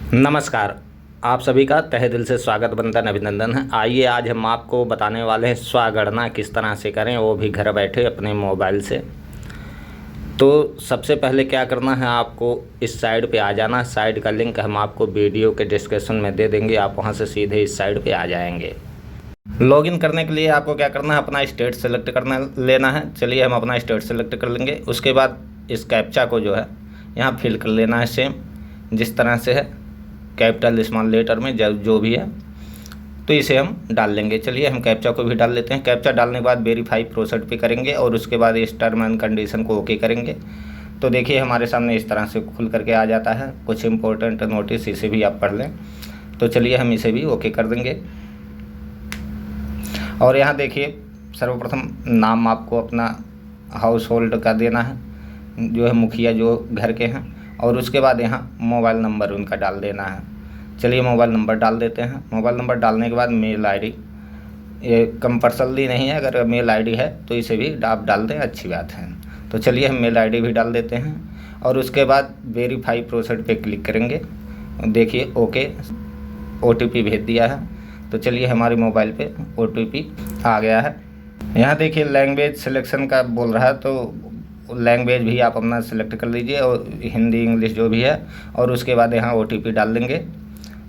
नमस्कार। आप सभी का तहे दिल से स्वागत वंदन अभिनंदन है। आइए आज हम आपको बताने वाले हैं स्वगणना किस तरह से करें, वो भी घर बैठे अपने मोबाइल से। तो सबसे पहले क्या करना है, आपको इस साइट पे आ जाना। साइट का लिंक हम आपको वीडियो के डिस्क्रिप्शन में दे देंगे, आप वहां से सीधे इस साइट पे आ जाएंगे। लॉगिन करने के लिए आपको क्या करना है, अपना स्टेट सेलेक्ट करना लेना है। चलिए हम अपना स्टेट सेलेक्ट कर लेंगे। उसके बाद इस कैप्चा को जो है यहाँ फिल कर लेना है, सेम जिस तरह से है, कैपिटल स्मॉल लेटर में जो भी है, तो इसे हम डाल लेंगे। चलिए हम कैप्चा को भी डाल लेते हैं। कैप्चा डालने के बाद वेरीफाई प्रोसीड पे करेंगे और उसके बाद इस टर्म एंड कंडीशन को ओके करेंगे। तो देखिए हमारे सामने इस तरह से खुल करके आ जाता है। कुछ इंपॉर्टेंट नोटिस, इसे भी आप पढ़ लें। तो चलिए हम इसे भी ओके कर देंगे। और यहाँ देखिए सर्वप्रथम नाम आपको अपना हाउस होल्ड का देना है, जो है मुखिया जो घर के हैं, और उसके बाद यहाँ मोबाइल नंबर उनका डाल देना है। चलिए मोबाइल नंबर डाल देते हैं। मोबाइल नंबर डालने के बाद मेल आईडी, ये कंपल्सरी नहीं है, अगर मेल आईडी है तो इसे भी आप डाल दें, अच्छी बात है। तो चलिए हम मेल आईडी भी डाल देते हैं और उसके बाद वेरीफाई प्रोसीड पे क्लिक करेंगे। देखिए ओके, ओटीपी भेज दिया है। तो चलिए हमारे मोबाइल पे ओटीपी आ गया है। यहाँ देखिए लैंग्वेज सिलेक्शन का बोल रहा है, तो लैंग्वेज भी आप अपना सेलेक्ट कर लीजिए, और हिंदी इंग्लिश जो भी है। और उसके बाद यहाँ ओटीपी डाल देंगे।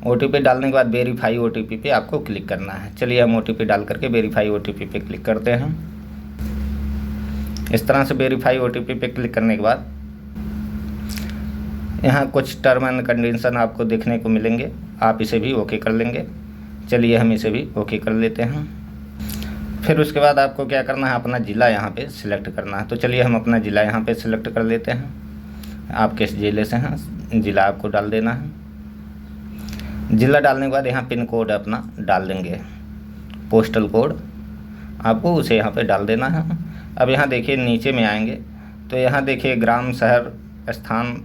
ओटीपी डालने के बाद वेरीफाई ओटीपी पे आपको क्लिक करना है। चलिए हम ओटीपी डाल करके वेरीफाई ओटीपी पे क्लिक करते हैं। इस तरह से वेरीफाई ओटीपी पे क्लिक करने के बाद यहाँ कुछ टर्म एंड कंडीशन आपको देखने को मिलेंगे, आप इसे भी ओके कर लेंगे। चलिए हम इसे भी ओके कर लेते हैं। फिर उसके बाद आपको क्या करना है, अपना ज़िला यहाँ पे सिलेक्ट करना है। तो चलिए हम अपना ज़िला यहाँ पे सिलेक्ट कर लेते हैं। आप किस ज़िले से हैं, ज़िला आपको डाल देना है। ज़िला डालने के बाद यहाँ पिन कोड अपना डाल देंगे, पोस्टल कोड आपको उसे यहाँ पे डाल देना है। अब यहाँ देखिए नीचे में आएंगे तो यहाँ देखिए ग्राम, शहर, स्थान,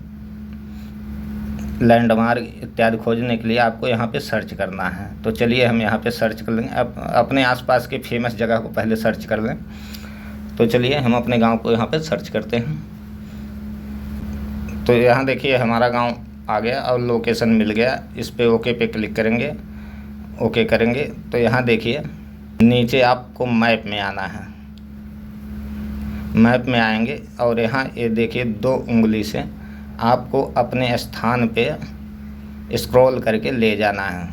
लैंडमार्क इत्यादि खोजने के लिए आपको यहाँ पे सर्च करना है। तो चलिए हम यहाँ पे सर्च कर लेंगे। अब अपने आसपास के फेमस जगह को पहले सर्च कर लें। तो चलिए हम अपने गांव को यहाँ पे सर्च करते हैं। तो यहाँ देखिए हमारा गांव आ गया और लोकेशन मिल गया। इस पे ओके पे क्लिक करेंगे, ओके करेंगे। तो यहाँ देखिए नीचे आपको मैप में आना है। मैप में आएंगे और यहाँ ये देखिए 2 उंगली से आपको अपने स्थान पे स्क्रॉल करके ले जाना है।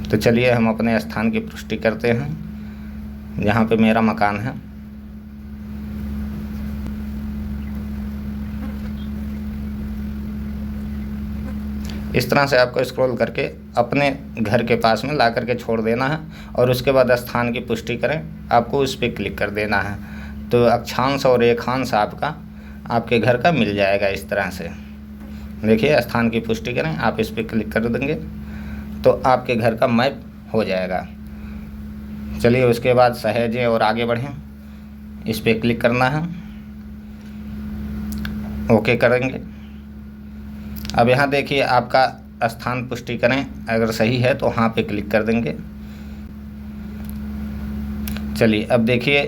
तो चलिए हम अपने स्थान की पुष्टि करते हैं, जहाँ पे मेरा मकान है। इस तरह से आपको स्क्रॉल करके अपने घर के पास में ला करके छोड़ देना है और उसके बाद स्थान की पुष्टि करें, आपको उस पर क्लिक कर देना है। तो अक्षांश और रेखांश आपके घर का मिल जाएगा। इस तरह से देखिए स्थान की पुष्टि करें, आप इस पर क्लिक कर देंगे तो आपके घर का मैप हो जाएगा। चलिए उसके बाद सहेजें और आगे बढ़ें, इस पर क्लिक करना है, ओके करेंगे। अब यहाँ देखिए आपका स्थान पुष्टि करें, अगर सही है तो हाँ पे क्लिक कर देंगे। चलिए अब देखिए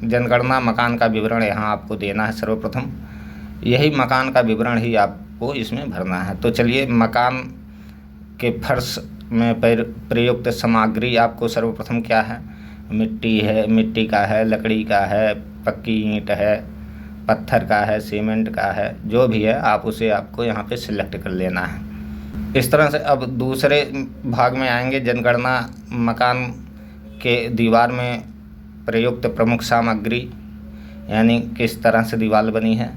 जनगणना मकान का विवरण यहाँ आपको देना है। सर्वप्रथम यही मकान का विवरण ही आपको इसमें भरना है। तो चलिए मकान के फर्श में प्रयुक्त सामग्री आपको सर्वप्रथम क्या है, मिट्टी है, मिट्टी का है, लकड़ी का है, पक्की ईंट है, पत्थर का है, सीमेंट का है, जो भी है आप उसे आपको यहाँ पे सिलेक्ट कर लेना है। इस तरह से अब दूसरे भाग में आएंगे, जनगणना मकान के दीवार में प्रयुक्त प्रमुख सामग्री, यानी किस तरह से दीवार बनी है,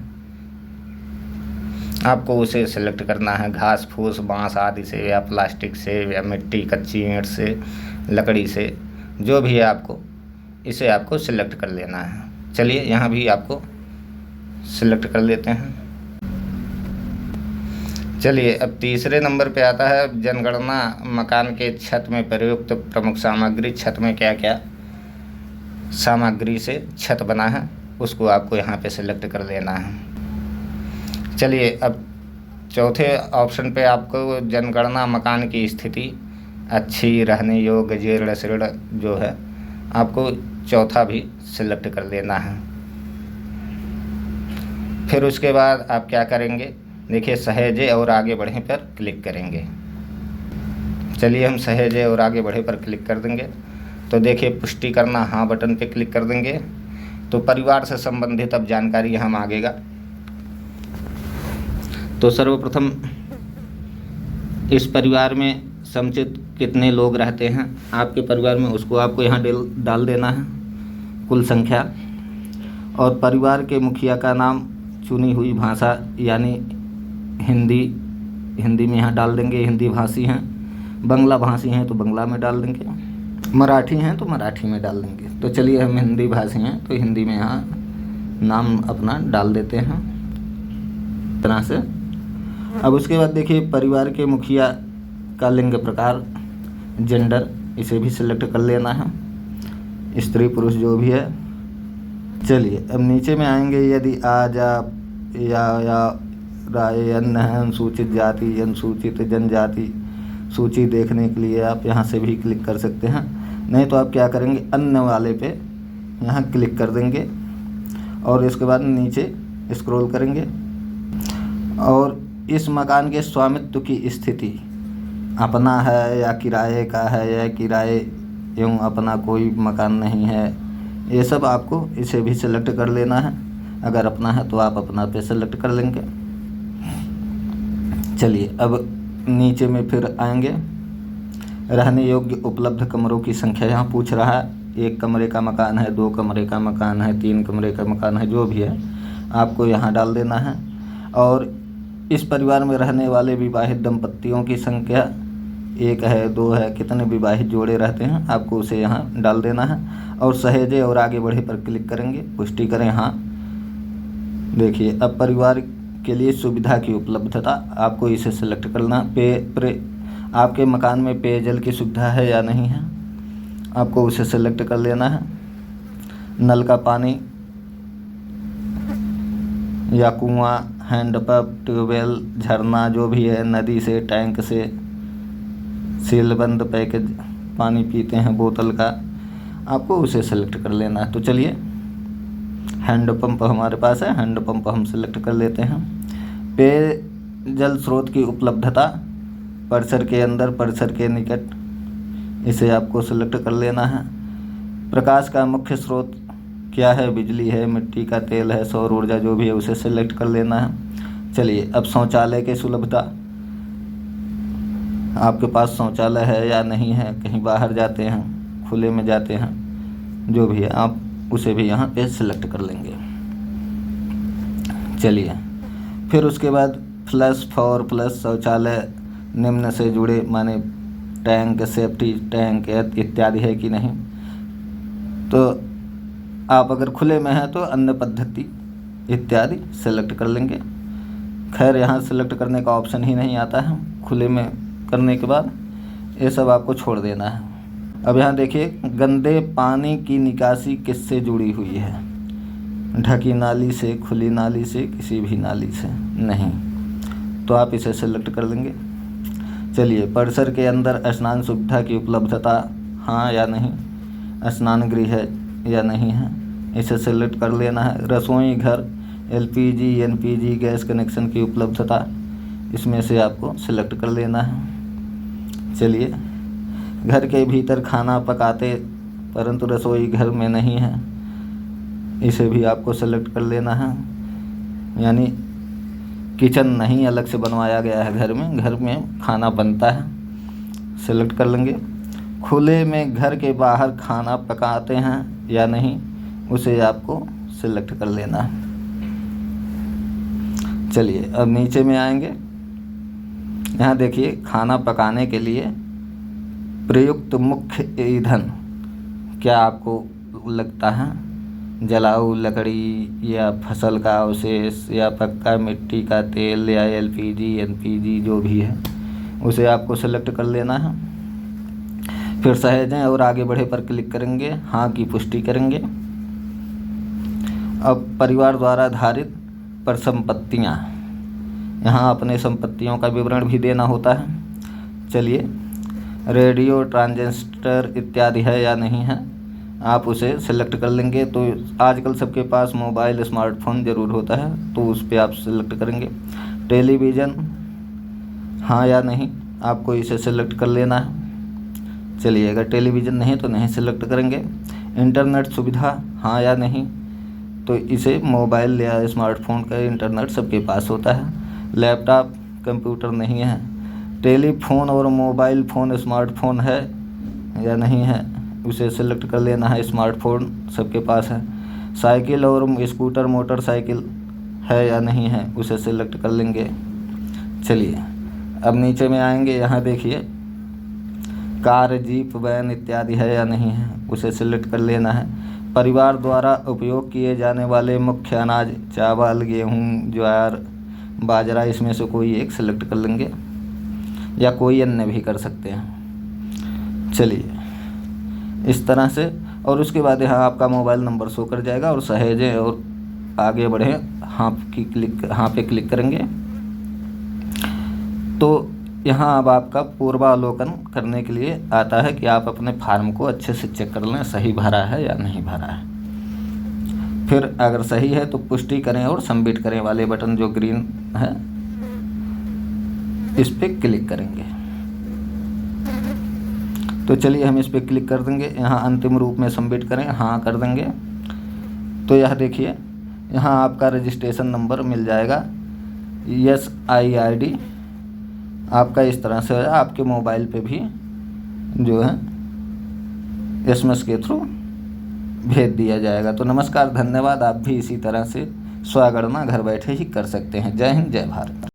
आपको उसे सिलेक्ट करना है। घास फूस, बांस आदि से, या प्लास्टिक से, या मिट्टी, कच्ची ईंट से, लकड़ी से, जो भी है आपको इसे आपको सिलेक्ट कर लेना है। चलिए यहाँ भी आपको सिलेक्ट कर लेते हैं। चलिए अब तीसरे नंबर पे आता है जनगणना मकान के छत में प्रयुक्त प्रमुख सामग्री। छत में क्या क्या सामग्री से छत बना है उसको आपको यहाँ पे सिलेक्ट कर लेना है। चलिए अब चौथे ऑप्शन पे आपको जनगणना मकान की स्थिति अच्छी, रहने योग्य, जीर्ण शीर्ण जो है आपको चौथा भी सिलेक्ट कर लेना है। फिर उसके बाद आप क्या करेंगे, देखिए सहेजे और आगे बढ़े पर क्लिक करेंगे। चलिए हम सहेजे और आगे बढ़े पर क्लिक कर देंगे। तो देखिए पुष्टि करना हाँ बटन पे क्लिक कर देंगे तो परिवार से संबंधित अब जानकारी यहाँ मांगेगा। तो सर्वप्रथम इस परिवार में समुचित कितने लोग रहते हैं आपके परिवार में, उसको आपको यहाँ डाल देना है, कुल संख्या। और परिवार के मुखिया का नाम चुनी हुई भाषा यानी हिंदी में यहाँ डाल देंगे, हिंदी भाषी हैं। बंगला भाषी हैं तो बंगला में डाल देंगे, मराठी हैं तो मराठी में डाल देंगे। तो चलिए हम हिंदी भाषी हैं तो हिंदी में यहाँ नाम अपना डाल देते हैं इस तरह से। अब उसके बाद देखिए परिवार के मुखिया का लिंग प्रकार, जेंडर, इसे भी सिलेक्ट कर लेना है, स्त्री पुरुष जो भी है। चलिए अब नीचे में आएंगे, यदि आज आप या राय अन्य है, अनुसूचित जाति, अनुसूचित जनजाति सूची देखने के लिए आप यहाँ से भी क्लिक कर सकते हैं। नहीं तो आप क्या करेंगे, अन्य वाले पे यहाँ क्लिक कर देंगे और इसके बाद नीचे स्क्रॉल करेंगे और इस मकान के स्वामित्व की स्थिति अपना है या किराए का है या किराए एवं अपना कोई मकान नहीं है, ये सब आपको इसे भी सिलेक्ट कर लेना है। अगर अपना है तो आप अपना पे सिलेक्ट कर लेंगे। चलिए अब नीचे में फिर आएंगे, रहने योग्य उपलब्ध कमरों की संख्या यहाँ पूछ रहा है। 1 कमरे का मकान है, 2 कमरे का मकान है, 3 कमरे का मकान है, जो भी है आपको यहाँ डाल देना है। और इस परिवार में रहने वाले विवाहित दंपतियों की संख्या 1 है, 2 है, कितने विवाहित जोड़े रहते हैं आपको उसे यहाँ डाल देना है। और सहेजे और आगे बढ़े पर क्लिक करेंगे, पुष्टि करें हाँ। देखिए अब परिवार के लिए सुविधा की उपलब्धता आपको इसे सिलेक्ट करना। आपके मकान में पेयजल की सुविधा है या नहीं है आपको उसे सिलेक्ट कर लेना है। नल का पानी या कुआं, हैंडपंप, ट्यूबवेल, झरना जो भी है, नदी से, टैंक से, सीलबंद पैकेज पानी पीते हैं बोतल का, आपको उसे सिलेक्ट कर लेना है। तो चलिए हैंडपंप हमारे पास है, हैंडपंप हम सिलेक्ट कर लेते हैं। पेयजल स्रोत की उपलब्धता परिसर के अंदर, परिसर के निकट, इसे आपको सिलेक्ट कर लेना है। प्रकाश का मुख्य स्रोत क्या है, बिजली है, मिट्टी का तेल है, सौर ऊर्जा जो भी है उसे सिलेक्ट कर लेना है। चलिए अब शौचालय की सुलभता, आपके पास शौचालय है या नहीं है, कहीं बाहर जाते हैं, खुले में जाते हैं, जो भी है आप उसे भी यहाँ पे सिलेक्ट कर लेंगे। चलिए फिर उसके बाद +4 शौचालय निम्न से जुड़े, माने टैंक, सेफ्टी टैंक इत्यादि है कि नहीं। तो आप अगर खुले में हैं तो अन्य पद्धति इत्यादि सेलेक्ट कर लेंगे। खैर यहाँ सेलेक्ट करने का ऑप्शन ही नहीं आता है, खुले में करने के बाद ये सब आपको छोड़ देना है। अब यहाँ देखिए गंदे पानी की निकासी किससे जुड़ी हुई है, ढकी नाली से, खुली नाली से, किसी भी नाली से नहीं, तो आप इसे सेलेक्ट कर लेंगे। चलिए परिसर के अंदर स्नान सुविधा की उपलब्धता हाँ या नहीं, स्नान गृह है या नहीं है, इसे सेलेक्ट कर लेना है। रसोई घर, LPG NPG गैस कनेक्शन की उपलब्धता, इसमें से आपको सेलेक्ट कर लेना है। चलिए घर के भीतर खाना पकाते परंतु रसोई घर में नहीं है, इसे भी आपको सेलेक्ट कर लेना है, यानी किचन नहीं अलग से बनवाया गया है, घर में खाना बनता है, सेलेक्ट कर लेंगे। खुले में घर के बाहर खाना पकाते हैं या नहीं, उसे आपको सेलेक्ट कर लेना है। चलिए अब नीचे में आएंगे, यहाँ देखिए खाना पकाने के लिए प्रयुक्त मुख्य ईंधन क्या आपको लगता है, जलाऊ लकड़ी या फसल का अवशेष या पक्का मिट्टी का तेल या LPG NPG जो भी है उसे आपको सेलेक्ट कर लेना है। फिर सहेजें और आगे बढ़े पर क्लिक करेंगे, हाँ की पुष्टि करेंगे। अब परिवार द्वारा धारित परिसंपत्तियाँ, यहाँ अपने संपत्तियों का विवरण भी देना होता है। चलिए रेडियो, ट्रांजिस्टर इत्यादि है या नहीं है, आप उसे सेलेक्ट कर लेंगे। तो आजकल सबके पास मोबाइल, स्मार्टफोन ज़रूर होता है, तो उस पर आप सेलेक्ट करेंगे। टेलीविज़न हाँ या नहीं, आपको इसे सेलेक्ट कर लेना है। चलिए, अगर टेलीविज़न नहीं तो नहीं सेलेक्ट करेंगे। इंटरनेट सुविधा हाँ या नहीं, तो इसे मोबाइल या स्मार्टफोन का इंटरनेट सबके पास होता है। लैपटॉप कंप्यूटर नहीं है। टेलीफोन और मोबाइल फ़ोन स्मार्टफोन है या नहीं है, उसे सेलेक्ट कर लेना है। स्मार्टफोन सबके पास है। साइकिल और स्कूटर मोटरसाइकिल है या नहीं है, उसे सेलेक्ट कर लेंगे। चलिए, अब नीचे में आएंगे, यहाँ देखिए कार, जीप, वैन इत्यादि है या नहीं है, उसे सेलेक्ट कर लेना है। परिवार द्वारा उपयोग किए जाने वाले मुख्य अनाज चावल, गेहूँ, ज्वार, बाजरा, इसमें से कोई एक सेलेक्ट कर लेंगे या कोई अन्य भी कर सकते हैं। चलिए, इस तरह से, और उसके बाद यहाँ आपका मोबाइल नंबर शो कर जाएगा और सहेजें और आगे बढ़ें, हाँ पे क्लिक करेंगे तो यहाँ अब आपका पूर्वावलोकन करने के लिए आता है कि आप अपने फॉर्म को अच्छे से चेक कर लें, सही भरा है या नहीं भरा है। फिर अगर सही है तो पुष्टि करें और सबमिट करें वाले बटन जो ग्रीन है, इस पर क्लिक करेंगे। तो चलिए, हम इस पर क्लिक कर देंगे। यहाँ अंतिम रूप में सबमिट करें, हाँ कर देंगे। तो यह देखिए, यहाँ आपका रजिस्ट्रेशन नंबर मिल जाएगा। SIID आपका इस तरह से आपके मोबाइल पे भी जो है SMS के थ्रू भेज दिया जाएगा। तो नमस्कार, धन्यवाद। आप भी इसी तरह से स्वगणना घर बैठे ही कर सकते हैं। जय हिंद, जय भारत।